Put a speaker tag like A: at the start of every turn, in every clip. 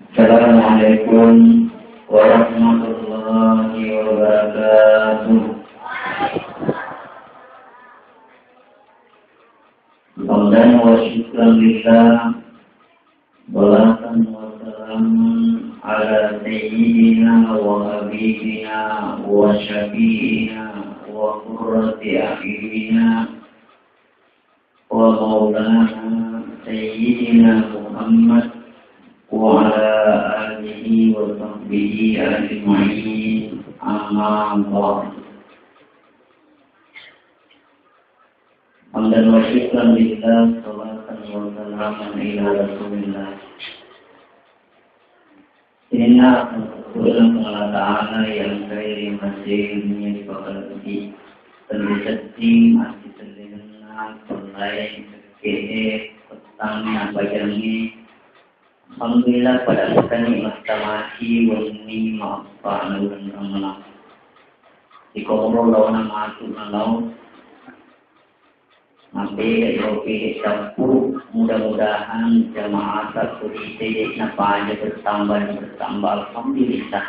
A: Assalamualaikum warahmatullahi wabarakatuh. Hamdan wa syukran lillah, salatan wa salamun ala sayyidina wa habibina wa syafi'ina wa qurrati a'yunina wa maulana sayyidina Muhammad wa ala alihi wa sahbihi ajma'in, amma ba'd. Hamdan wa syukran lillah, salatan wa salaman ila rasulillah. Inna kebetulan Allah Ta'ala yang kaya masihnya dipakalabi terlihat masih terdengar perlayan keke petangnya bajangi. Alhamdulillah pada sekali mastamati wani maafkan dan ramalan. Dikobrol lawan masuk nalau. Sampai Eropa campur, mudah-mudahan jamaah terkutip napa aja bertambah. Alhamdulillah.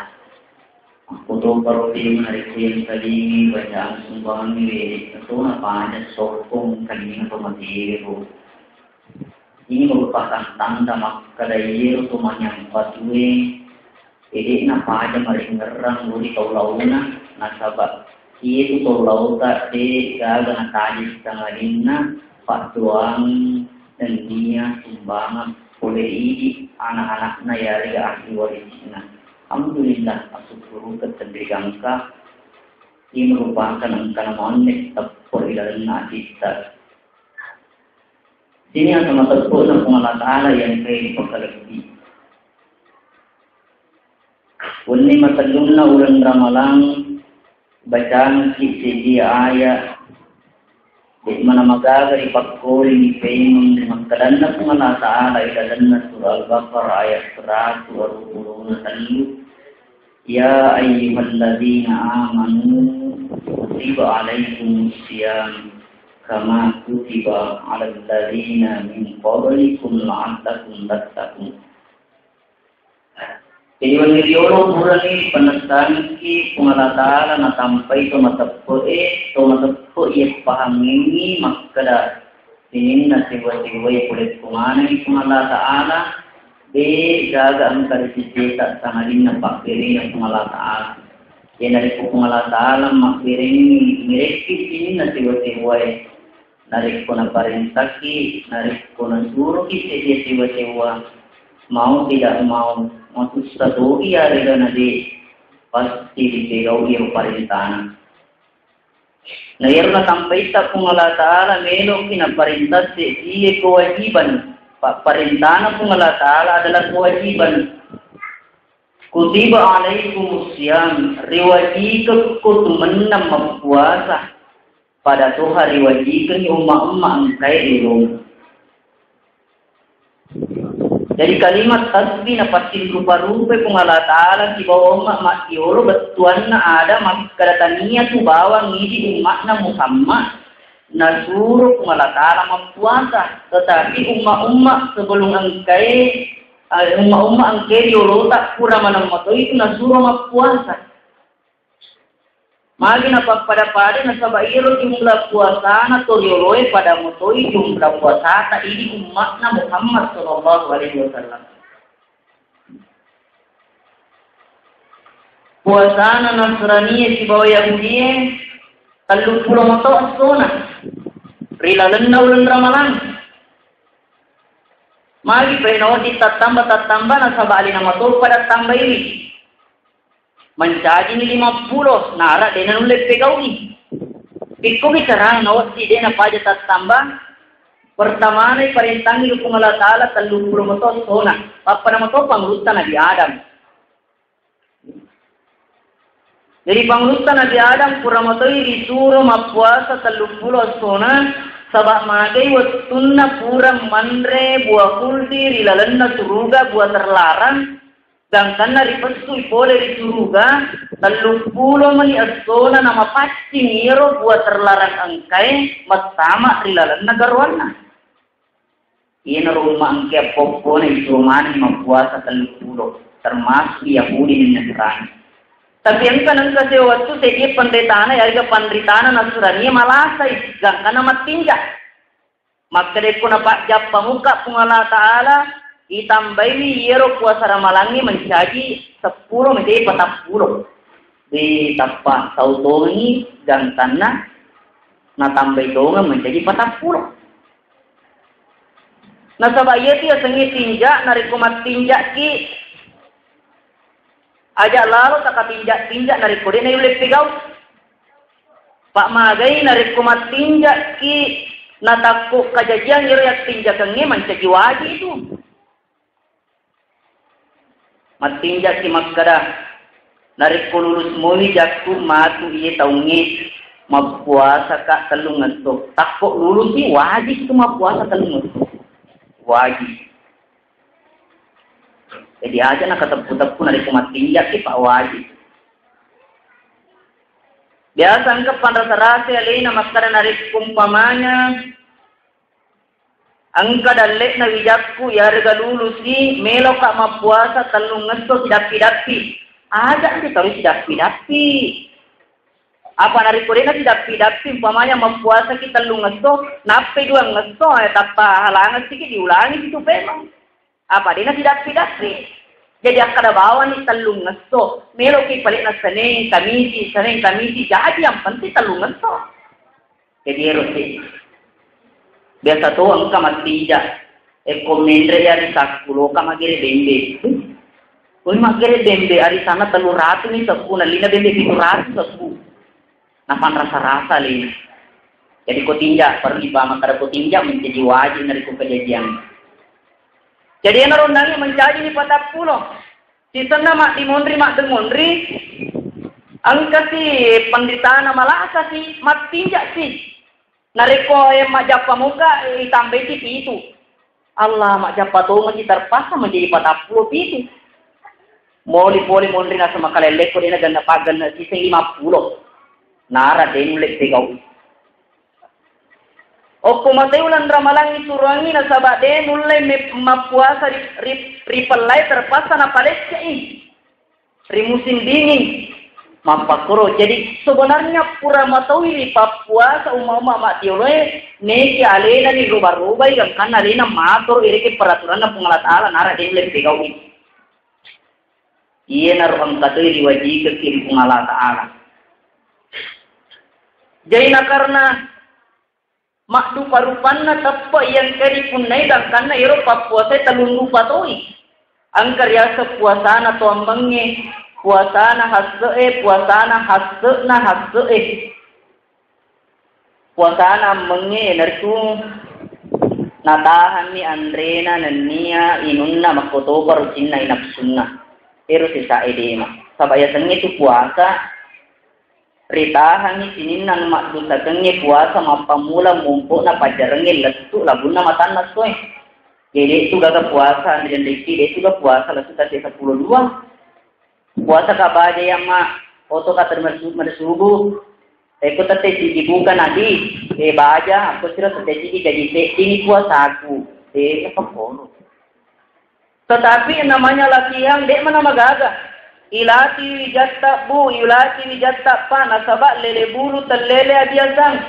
A: Aku tuh baru di hari yang kali ini bacaan sumbangan ini, itu napa aja sokong kali ini pematiru. Ini merupakan tanda makadairu tu menyampat jadi napa aja mari ngerang di kaulauna nasabah. Itu kalau tak dijaga najis tanganina patuang dan dia sumbangan oleh ini anak-anaknya yari ahli warisnya. Alhamdulillah asyukur keterdegangka ini merupakan angka monik tepur dalam najis. Ini yang sama tepur dan Allah Ta'ala yang kaya dipakalagi. Ini matalumna ulang ramalang bacaan kisi ayat di mana magaga ipagkuri ni Payman di magkalanna kung Allah Ta'ala ilalanna surah Al-Baqarah ayat 123. Ya ayyuhalladzina amanu kutiba alaikumus siyam kama kutiba alal ladzina min qablikum la'allakum tattaqun. Jadi waniriolo murani penesan ki pengalatala na sampai to matappo iya pahami makada ini na siwa-siwa kulit kumana ni pengalatala de jaga angkari sisita sangalin na pakiri ng pengalatala. Yan nari po pengalatala makiring mirekis ini na siwa-siwa narik ko na parintaki narik ko na suro ki siwa-siwa mau tidak mau maksud satu iya reda nadi pasti dikau iya parintana. Nah yerna sampai tak pengala Ta'ala melo kina parintah iya kewajiban. Parintana pengala Ta'ala adalah kewajiban. Kutiba alaikumus siyam riwajika kutumenam mempuasa pada Tuhan riwajikan umma-umma angkai ilmu. Jadi kalimat tasbih na pasti rupa-rupa kung Allah Ta'ala si bawa makiolo betuan na ada makikadatan tu bawa ngidi umat na Muhammad na suruh kung Allah Ta'ala mempuasa. Tetapi umma-umma sebelum angkai umma-umma angkai diolo tak kurang manang mato itu na suruh mempuasa. Magi na pagpada-pada na sabairo jumlah puasa na torioloy pada motoi jumlah puasa na ini umat na Muhammad sallallahu alaihi wasallam. Puasa na Nasrani si bawa Yahudi 30 moto asona. Rilalan na ulan ramalan. Magi preno ditatamba na sabali na moto pada tambah ini. Mencaji ni 50 nara dena nulit pegaw ni. Iko bicara nawat si dena paja tatamba. Pertama ni perintang ni kung Allah Ta'ala 30 moto sona. Papa na moto pangrutan Nabi Adam. Jadi pangrutan Nabi Adam pura moto disuruh mapuasa 30 sona. Sabak magai wattunna pura manre buah kuldi rilalanna suruga buah terlarang. Sedangkan dari pesu boleh disuruga 30 mani asona nama pasti niro buat terlarang angkai matama rilalan nagarwana. Ina rumah angke popo na isuruman ni magpuasa 30 termasuk Yahudi dan Nasrani. Tapi ang kanang kasi waktu segi pendetana yarga pendetana Nasrani malasa isgang kana matinja. Makade ko na Pak Jap pamuka pung Allah Taala itambay ni yero puasa ramalangi menjadi 10 menjadi 40. Di tapak sautongi gantana natambay donga menjadi 40. Nasabaya tiya sengi tinja narikumat tinja ki aja lalu tak tinja nariko din na yulit pigaw. Pak magay narikumat tinja ki natakko kajajang yak tinja kangi mencegi waji itu. Matinja ki magkada nariko lulus muli jakku matu iye taungi magpuasa ka talungan to. Takko lulus ni wajib tu magpuasa talungan to. Wajib. Jadi aja nak ketep-ketep pun dari kumat tinjak ki Pak wajib. Biasa anggap rasa-rasa alina makara narik kumpamanya angka dalek na wijakku yarga lulusi melo ka mapuasa talungan to sidapi-dapi. Ada sih terus sidapi-dapi. Apa nari korena tidak pidapi umpamanya mempuasa kita lu ngesto nape dua ngesto tapa halangan sedikit diulangi itu memang apa dia tidak pidapi jadi akada bawa nih telung ngesto melo ki balik na seneng kamisi jadi yang penting telung ngesto jadi erosi biasa tuh angka mati tidak ekomendre ya di sakulo kamagire bembe kau magire bembe ari sana 300 nih 10 lina bembe 700 10 napan rasa-rasa lin. Jadi ko tinja pergi ba makara ko tinja menjadi wajib dari ko kejadian. Jadi narondang menjadi ni 40. Si sana mak dimondri mak demondri. Angka si pendeta na malasa si mak tinja si. Nareko mak japa muka itambah ti itu. Allah mak japa to masih terpaksa menjadi 40 itu. Moli-poli mondri na sama kalelek ko dina ganda pagan na si 50. Nara denulek tegaw. O kumatay ulan ramalang iturangi na sabak denulay mapuasa ripalay terpaksa na palit siya musim dingin. Mapakuro. Jadi sebenarnya pura matawi di Papua sa umama matiuloy neki alena ni rubah-rubah yang kan alena matur iriki peraturan na pengalat-ala nara denulek tegaw ini. Iya naruang katoy diwaji ke kiri pengalat-ala. Jadi karena makdu parupanna tappa yang kari punai dan karena iro papuasa talun lupa toi. Angkar ya sepuasana to ambangnya puasana hasse puasana hasse puasana menge nertu natahan ni andrena nania inunna makoto barucinna inapsunna. Iro sisa edema. Sabaya sengi itu puasa ritahan ni sininan mak dusa kengi puasa mapamula mumpuk na pajarengin lesu labuna matanas koy. Jadi itu gaga puasa dan deki itu gaga puasa lesu kasih 10 puasa kabaja yang mak foto kata mersubu. Eko tete dibuka nadi baja aku sira tete jadi ini puasa aku. Apa kono. Tetapi namanya latihan dek mana magaga. Ilati wijatta bu, ilati wijatta pa, nasaba lele bulu talele abiasan.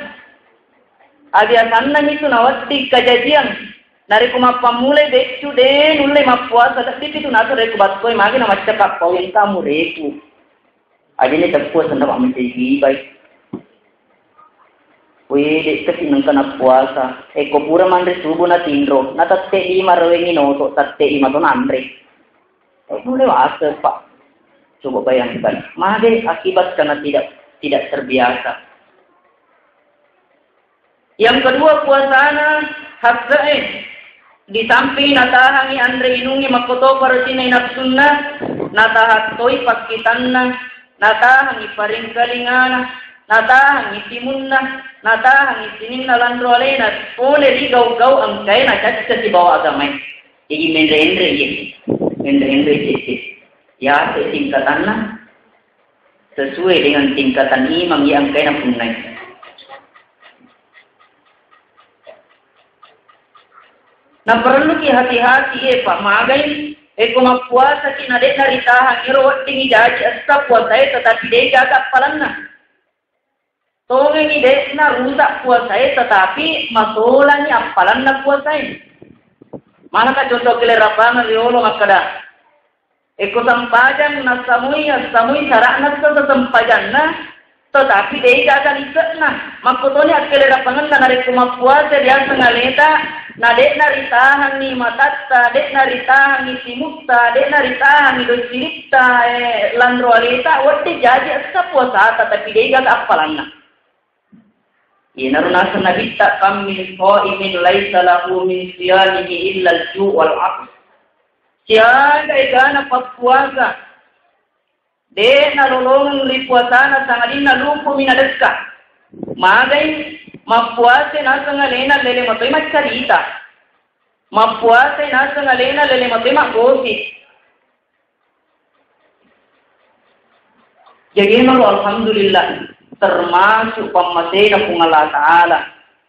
A: Abiasan na itu nawati kejadian. Nari kumapamule dekcu den ulle mapuasa tapi itu nato reku batkoy magi na macakap kau yang kamu reku. Adine takpo sanda pak menjadi baik. Wih dek kasi nang kana puasa. Eko pura mandre subuh na tindro. Na tatte 5 rawengi no tatte 5 to andre. Boleh wasa pak. Coba bayangkan, made akibat karena tidak terbiasa. Yang kedua puasana haksae di samping natahangi andre inungi makoto parasina inapsunna natahattoi pakitanna natahangi paringkalingana natahangi timunna natahangi sininna landrolena oleh di gau-gau angkai na caca di bawah agamai. Jadi mendre ya tingkatannya sesuai dengan tingkatan imam yang kena punai. Na perlu ki hati-hati Pak magai mapuasa ki na dek naritahan iro wating idaji asta puasa tetapi dek jaga palanna. Tongeng dek na rusak puasa tetapi masolanya apalanna puasa. Mana ka contoh kelerapangan riolo makada. Sampajan na samui sarakna sa sampajan na tetapi dek jaga lisakna. Makotoni kelerapangan na narek mapuasa dia sengaleta na dek naritahan ni matatta, dek naritahan ni simutta, dek naritahan ni dosilita, landroalita, wate jadi asa puasa tetapi dek jaga apalanna. Inaruna sanabita kam min qaimin laisa lahu min siyamihi illa al-ju' wal 'aths. Siada igana puasa. De na lolong li puasa na sangalina lupu minadeska. Magai mapuase na sangalena lele matoi macarita. Mapuase na sangalena lele matoi magosi. Jadi alhamdulillah termasuk pamasena kung Allah Ta'ala.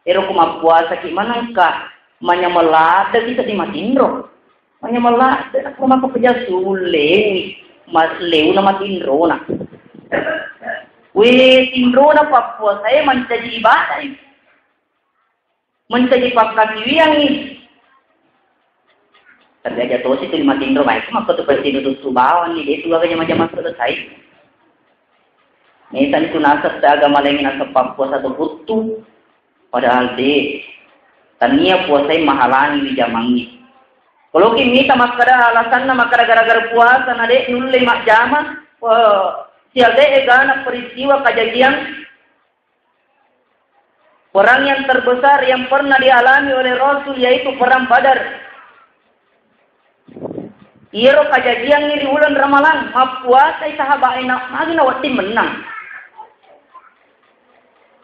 A: Ero kung mapuasa ki manangka, manyamalada kita di matindro. Manyamalada na kung makapadya sulewi, mas lew na matindro na. Tindro na papuasa menjadi ibadah. Menjadi pakatiwiyang terjadi tosi itu lima tindro baik, maka tu pasti duduk subawan ni, dia tu agaknya macam selesai. Nisan itu nasab sa agama lain nasa puasa atau butuh. Padahal tania puasa mahalani di jamangi. Kalau kita makada alasan na makada gara-gara puasa na dek nulle mak jama, sial dek egana peristiwa kejadian perang yang terbesar yang pernah dialami oleh Rasul yaitu perang Badar. Iro kejadian ini di bulan Ramalan, puasa sahabat enak, lagi nawati menang.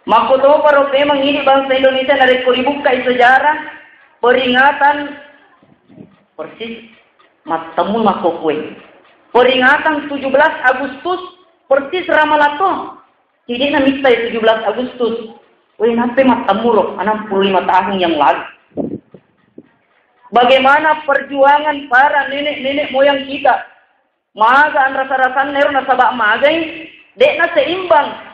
A: Makoto para memang ini bangsa Indonesia dari dibuka sejarah peringatan persis matemu makokwe. Peringatan 17 Agustus persis Ramalato. Jadi namita 17 Agustus. Weh nape matemu loh 65 tahun yang lalu. Bagaimana perjuangan para nenek-nenek moyang kita. Maga rasa-rasan nero nasabak magai dek na seimbang.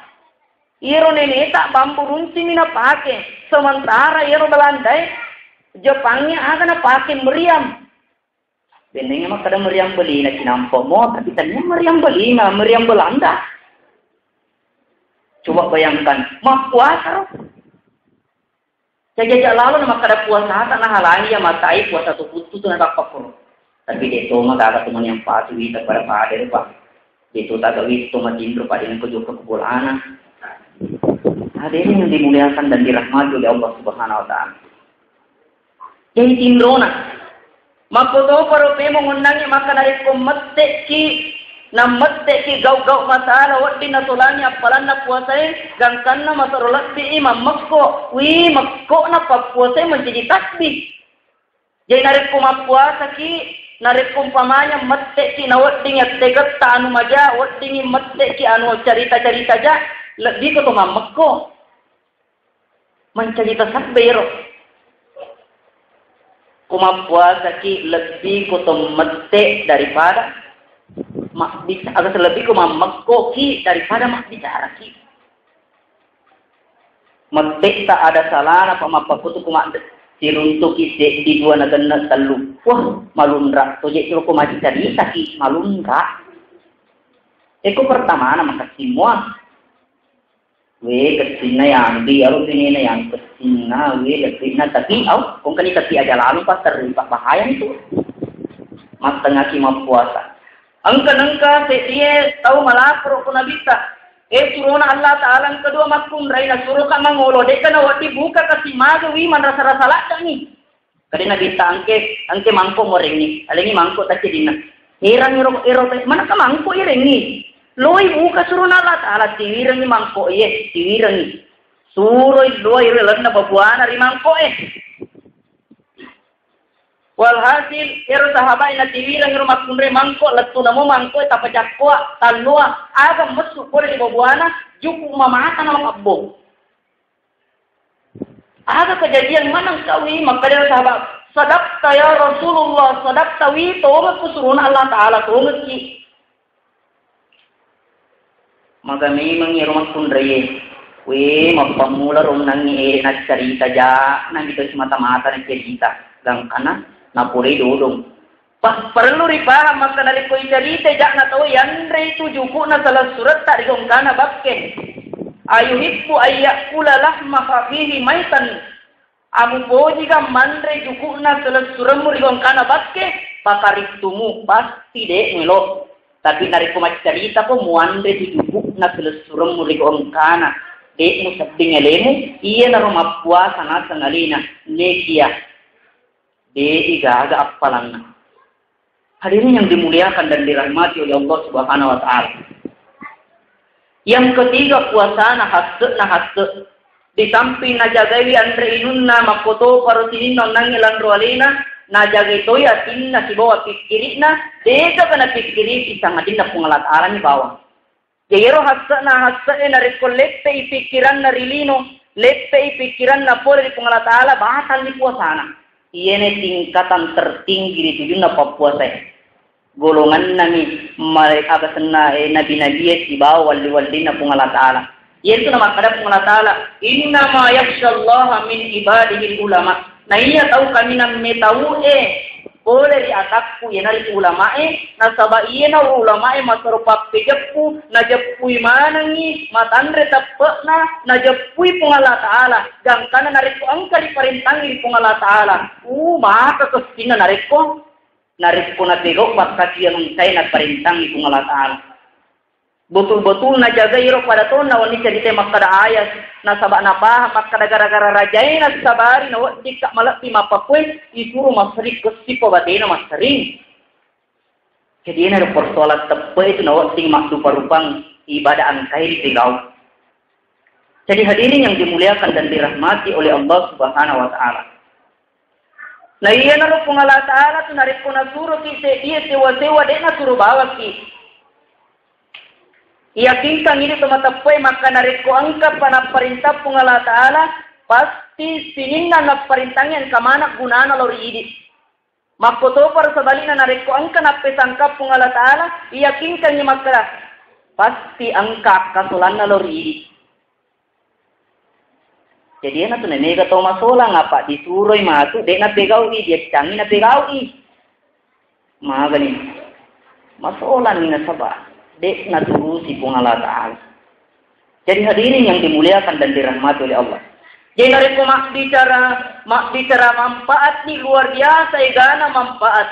A: Iro nenek tak bambu runcing mina pakai. Sementara iro Belandai, Jepangnya akan pakai meriam. Benengnya mah kada meriam beli na kinampo mo, tapi tanya meriam beli na meriam Belanda. Coba bayangkan, mah puasa. Jajak lalu nama kada puasa tak nah halangi ya matai puasa tu putu tu nak apa. Tapi dia tu mah kada teman yang patuh kita pada pada pak. Itu tak kawin tu mah jindro pada yang kejuk kebulana. Hadirin yang dimuliakan dan dirahmati oleh Allah Subhanahu wa taala. Jadi tindrona. Makoto para mengundangnya maka dari komette ki gau-gau masalah wadi na tulanya apalan na puasai gangkan na masarolat di imam makko na puasai menjadi tasbih. Jadi narik puasa ki narik pamanya mette ki na wadi nya tegat ta anu maja wadi ni mette ki anu cerita-cerita ja lebih ke makko mencerita tasbih. Puasa ki lebih ke mette daripada mak bicara agak lebih ke makko ki daripada mak bicara ki. Mette tak ada salah apa mapaku tu kumak siruntuk ki di dua negara telu. Wah malundra tu je suruh kumak cerita ki malundra. Eko pertama nama semua. We kesina yang di alu sini yang kesina we kesina tapi kung kani tapi aja lalu pas terlibat bahaya itu. Mas tengah ki puasa. Angka dia tahu malapro ko nabita. Suruna Allah Ta'ala ang kedua makum ray na suruh ka mangolo de kana wati buka kasi magawi man rasa-rasa lata ni. Kadi nabita angke mangko mo ring ni. Alingi mangko ta din na. Hirang iro mana ka mangko ireng ni. Loi buka suruh Allah Ta'ala tiwirang ni mangko tiwirang ni. Suroy loi relan na babuana ri mangko Walhasil ero sahabat na tiwirang rumah kunre mangko letu namo mangko tapajakwa talua aga masuk boleh di babuana juku mamata na makabbo.
B: Ada kejadian mana kawi maka dia sahabat sadaqta ya Rasulullah sadaqta wi tomat kusurun Allah Taala tomat ki
A: maka memang ya rumah pun reye we mapamula rom nangi na cerita ja nang itu semata-mata na cerita gang kana na pulay dodong
B: perlu dipaham maka dari koi cerita jak na tahu yandre itu juku na salah surat tak digong kana bakken ayuhibbu ayyakula lahma fihi maitan amu boji ka mandre juku na salah surat mu digong kana bakke pakaritumu pasti dek melo tapi dari koi cerita po muandre juku na salah surat mu digong kana dek mu sabding elemu iya na rumah puasa na sangalina nekia dek iga aga appalan. Hadirin yang dimuliakan dan dirahmati oleh Allah Subhanahu wa taala. Yang ketiga puasa na hasse di samping na jagai andre inunna makoto parutinin nang ilan roalina na jagai toya tinna si bawa pikirina deka kana pikiri isang adin na pungalat aran ni bawang. Jayero hasse na rekollekte pikiran na rilino lepte pikiran na pole di pungalat ala bahasan ni puasa na. Iene tingkatan tertinggi di dunia puasa. Golongan nami mereka kesena nabi-nabi di bawah wali-wali na pungala ta'ala. Yaitu nama kada pungala ta'ala. Inna ma yakshallaha min ibadihi ulama. Nah iya tahu kami namme tahu boleh di atakku ya nari ulama nasaba iya na ulama masarupa pejepku najepui manangi matandre tapena najepui pungala ta'ala. Jangkana nariko angka diparintangi di pungala ta'ala. Maka kesina nariko narik ko na tigok bakasi yang saya na perintang ibu Allah Ta'ala. Betul-betul na jaga iro pada to na wani cerita makada ayat na sabak na paham makada gara-gara rajai na sabari na wadi kak malaki mapapun isuru masri kesipo badena masring. Jadi na persoalan tepe itu na wadi makdu parupang ibadah angkai di tigau. Jadi hadirin yang dimuliakan dan dirahmati oleh Allah Subhanahu wa taala. Nah iya na pung Allah Ta'ala tu narik ko na suruh ki dia sewa-sewa dek na suruh bawa ki. Yakin kang ini tumatapoy maka narik ko angka panaperintah pung Allah Ta'ala pasti sinin na perintahnya kamana gunana lori idi. Makoto para sabalina narik ko angka na pesangka pung Allah Ta'ala yakin kang maka pasti angka kasulan na lori idi. Jadi na tu nega to masola ngapa disuruh masuk dek na pegau dia canggih na pegau magani masola ni na sabah dek na turu si pungala ta'ala. Jadi hadirin yang dimuliakan dan dirahmati oleh Allah. Jadi dari mak bicara manfaat ni luar biasa igana manfaat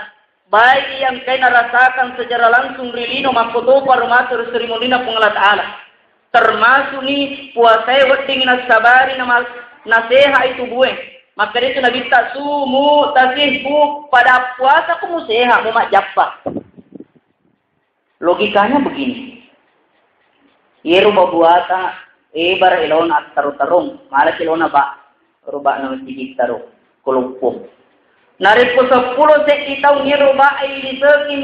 B: baik yang kena rasakan secara langsung rilino makoto parumatur serimolina pungala ta'ala. Termasuk ni puasa wedding na sabari na naseha itu buwe. Maka itu Nabi tak sumu tasihbu pada puasa ku museha mu majappa. Logikanya begini. Yeru babuata bar ilon at tarung mala kilona ba ruba na sigit taro koluppo. Narik ko 10 set itaw ni ruba ay ilisaki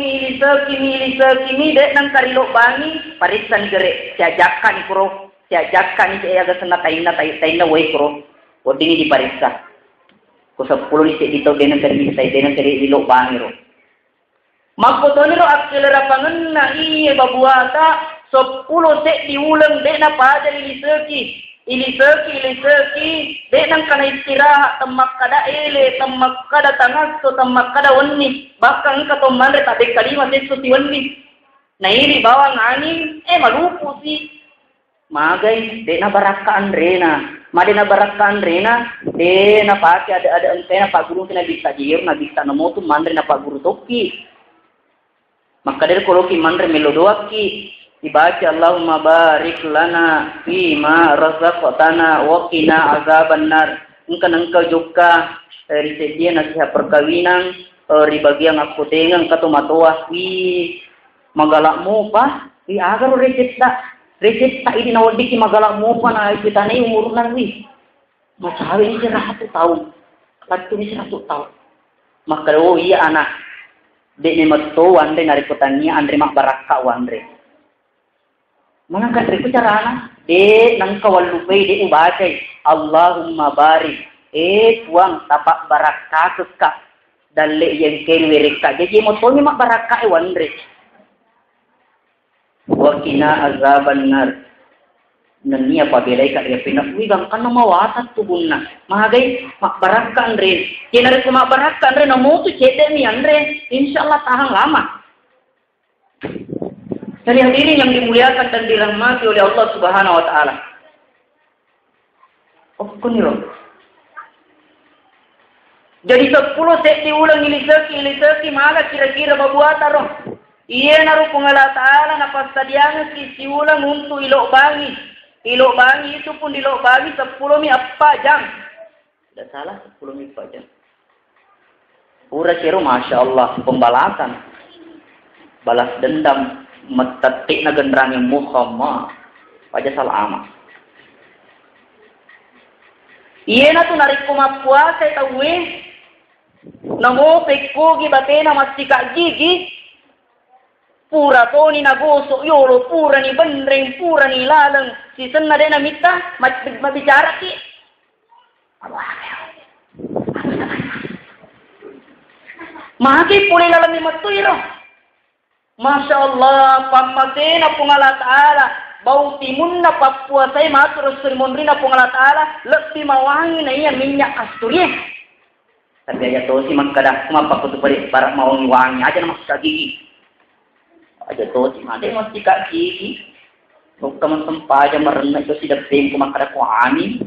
B: mi dek nang karilo bangi parisan gere siajakan kuro siajakan ni aga sana taina way kuro odini di parisa ko 10 ni set itaw den nang kari ilo bangi ro makoto ni ro akselera pangenna iye babuata 10 set diulang dek na pada ilisaki dek nang kana istirahat temak kada ele temak kada tangas to temak kada wenni bahkan ka to manre tak de kalima te suti wenni na ini bawang angin malupu si magai dek na barakaan rena madena barakaan rena de na pati ada antena pak guru kena bisa jiur na bisa namotu manre na pak guru toki maka dari koloki manre melodoaki dibaca Allahumma barik lana fima razaqtana wa qina azabannar engkau juga risedia nasihat perkawinan bagian aku tengang kato matoa wi magalakmu pa wi agar resepta ini nawadiki magalakmu pa na kita ni umurunan wi masawi ni 100 tahun patu ni 100 tahun maka iya anak de ni matto wande narikotanya andre mak baraka wandre mangkat itu cara de nang kawalupay de ubacay Allahumma barik puang tapak baraka kekak dalle yang kelwereka jadi motonya mak baraka wandre wakina azaban nar nania pabelai ka dia pina wigang kana mawata tubunna mahagai mak baraka andre kinare ko mak baraka andre namo tu cede mi andre insyaallah tahan lama. Dari hadirin yang dimuliakan dan dirahmati oleh Allah Subhanahu wa taala. Oh, kuniro. Jadi 10 set diulang ilisaki maka kira-kira berbuat roh. Iya naruh pengala ta'ala napastadiangan si ulang untuk ilok bangi. Ilok bangi itu pun ilok bangi 10 mi apa jam. Tidak salah 10 mi apa jam. Pura kira Masya Allah pembalasan. Balas dendam. Metatik na gendrang yang muhamma. Paja salah amat. Iya na tu narik kumapuasa tahu namo pekko gi batena masika gigi pura to ni nagoso yolo pura ni bandreng pura ni lalang si senna dena mita mabicara ki Allah mahaki puli lalang ni matuiro Masya Allah pamatena pungala ta'ala bau timun na Papua saya matur sermonri na pungala ta'ala lebih mawangi na iya minyak kasturi tapi aja tosi makada kumapa ko tupari para mawangi wangi aja na masika gigi aja tosi made masika gigi kung kaman sampaja marana ito si dapeng kumakada ko ani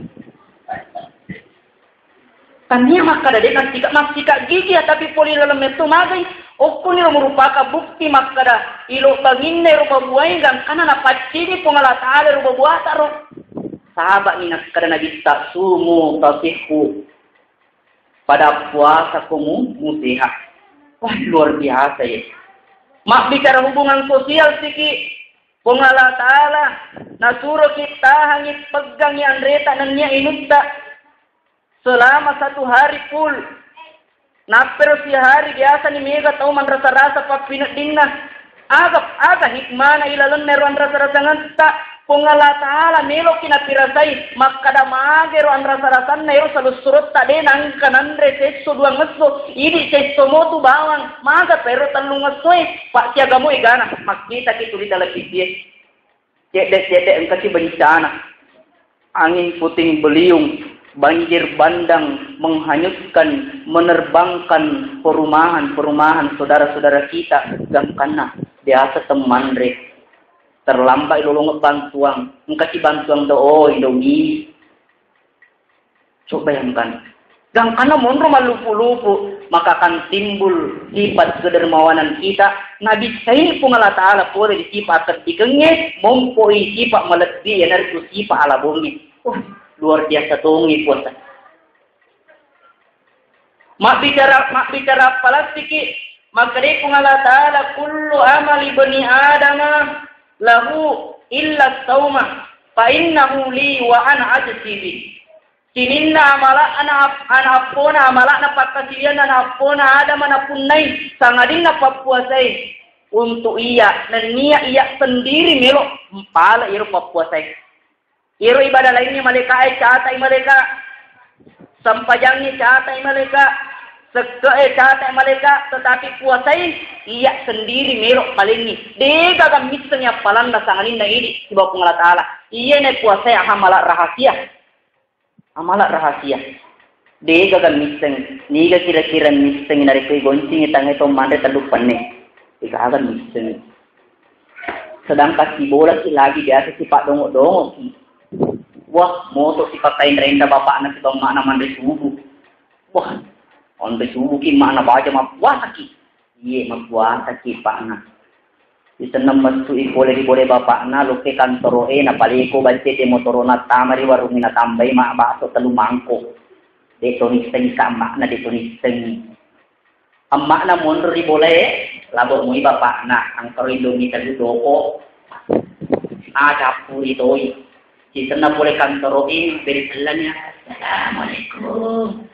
B: kanya makada de masika gigi tapi poli dalam itu magay Oku ni merupakan bukti makada ilo bagin na rupa buhay gang kana na pacini pungala ta'ala rupa buhay taro. Sahabat ni nakada na bisa sumu tasihu pada puasa kumu musiha. Wah luar biasa ya. Mak bicara hubungan sosial siki pungala ta'ala nasuro kita hangit pegang yang reta nanya inutta selama 1 hari full. Napero si hari biasa ni mega tau man rasa-rasa papinat dinna aga hikmana ilalon neruan rasa-rasa nganta pungala ta'ala melo kinapirasay makada maagero an rasa-rasan na ero salusurot tade nang kanandre seso duang ngeso idi seso mo tu bawang maga pero talung ngeso pak siaga mo igana makita kitu di dalam video cedek-cedek engkasi bencana angin puting beliung banjir bandang menghanyutkan, menerbangkan perumahan-perumahan saudara-saudara kita. Gangkana biasa teman rek terlambat ilolong bantuan, engkasi bantuan doa indongi. Coba bayangkan, gangkana monro malupu-lupu, maka akan timbul sifat kedermawanan kita. Nabi Sayyid pungala ta'ala boleh disifat ketikengnya, mompoi sifat melebihi dari sifat ala bumi. Luar biasa tongi puasa. Mak bicara palastiki maka dia pungala ta'ala kullu amali bani adama lahu illa sauma fa innahu li wa ana ajsibi. Sininna amala ana apona amala na pakasian na apona adama na punai sangadin na papuasai untuk iya dan ia sendiri melok pala iro papuasai. Iro ibadah lainnya mereka catai mereka sampajangnya catai mereka catai mereka tetapi puasai ia sendiri merok palingnya dega kan misalnya palanda sanganin na ini di bawah pengala ta'ala iya ne puasai amalat rahasia dega kan miseng niga kira-kira miseng dari koi goncing tangai to mande talupan ne ika akan miseng sedangkan si bola si lagi biasa si pak dongok-dongok wah, moto si patayin renda bapak na si bang mana mandi subuh. Wah, mandi subuh ki mana baca mapuasa ki. Iye mapuasa ki pak na. Di sana mastu boleh bapak na luke kantoro na paliko balce te motoro na tamari warung na tambay mak baso telu mangko. Dito ni seng ka mak na dito ni seng. Amak na monro di boleh labo mo bapak na ang karindo ni telu doko. Capuri toy. Di sana boleh kantoroin beri jalannya. Assalamualaikum.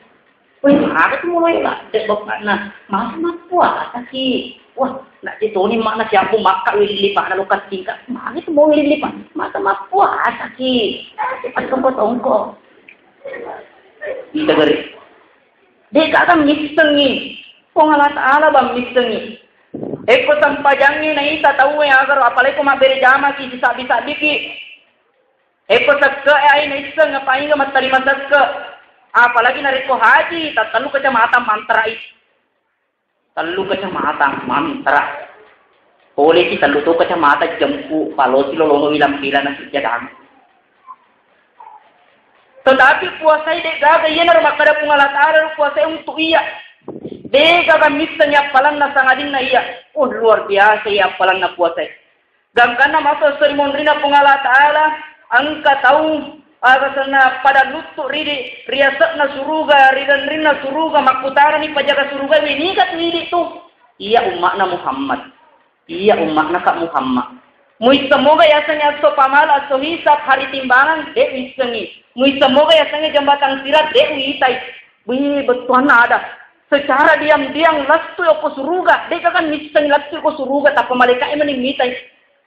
B: Wih, ada tu mulai lah. Dek bapak na, mas puasa ki. Wah, nak itu ni makna siapa makan lipat na lukas tingkat. Mana tu mau lipat? Masa puasa ki. Cepat kau tongko. Ita gari. Deka kan mistengi. Kung Allah Ta'ala bang mistengi. Eko sampajangnya na ita tahu yang agar apalagi ko maberi jama ki sabi-sabi ki. Eko sakka ay na isa nga pahinga matarima sakka. Apalagi na reko haji tatalu kacamata mantra it. Talu kacamata mantra. Boleh kita talu to kacamata jampu palo silo lono ilam pila na sujadang. Tetapi puasa ini gaga iya na makada pungalat ara puasa untuk iya. Dega kan misalnya palang na sangadin na iya. Oh luar biasa iya palang na puasa. Gangkan na masuk seremoni na pungalat ala angka tahu sana pada lutut ridi riasak na suruga ridan rina suruga makutara ni pajaga suruga ini kat ni tu. Iya umat na Muhammad. Iya umat na Kak Muhammad. Mui semoga ya sanya so pamala so hisap hari timbangan dek wisengi. Mui semoga ya sanya jembatan sirat dek witai. Bih betuan ada. Secara diam-diam lastu yo ko suruga. Dek kan miseng lastu ko suruga tapi malaikat emang mitai.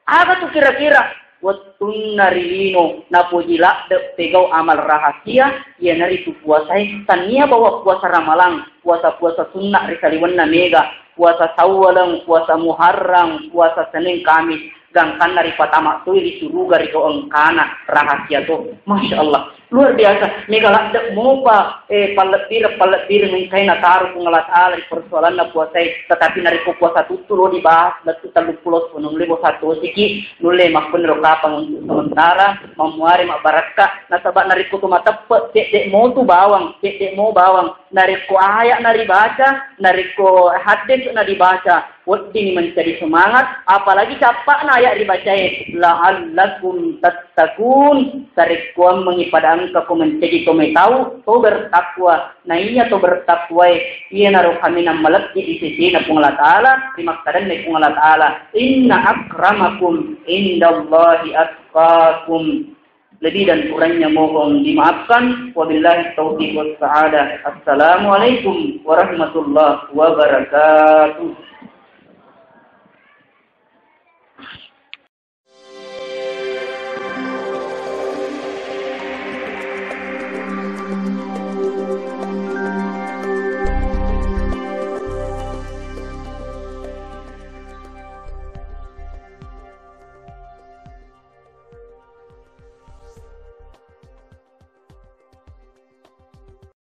B: Aga tu kira-kira watun narilino na pujila de pegau amal rahasia ya nari tu puasai tania bawa puasa ramalang, puasa-puasa sunnah risaliwan na mega, puasa sawalang, puasa muharram, puasa Senin Kamis. Gangkan dari patama tu di suruga ri ko angkana rahasia tu. Masya Allah. Luar biasa. Megalak dak mopa palet bir mengkai na taruh pengalat ala di persoalan na puasa tetapi nari ko puasa tutu lo dibahas datu 30 punung lebo satu siki nule mak penro kapang untuk sementara mamuari mak baraka nasabak nari ko tu matepet dek mau tu bawang dek mau bawang nari ko ayak nari baca nari ko hadis na dibaca Wadi ini mencari semangat, apalagi capak na ayat dibacain. La'allakum tattaqun, tarik kuam mengipada angka ko mencari kome tahu, to bertakwa. Nah iya to bertakwa, iya naruh kami na malaki di sisi na pungalat ta'ala, dimaktaran na pungalat ta'ala. Inna akramakum indallahi atqakum. Lebih dan kurangnya mohon dimaafkan. Wabillahi taufiq was sa'adah. Assalamualaikum warahmatullahi wabarakatuh.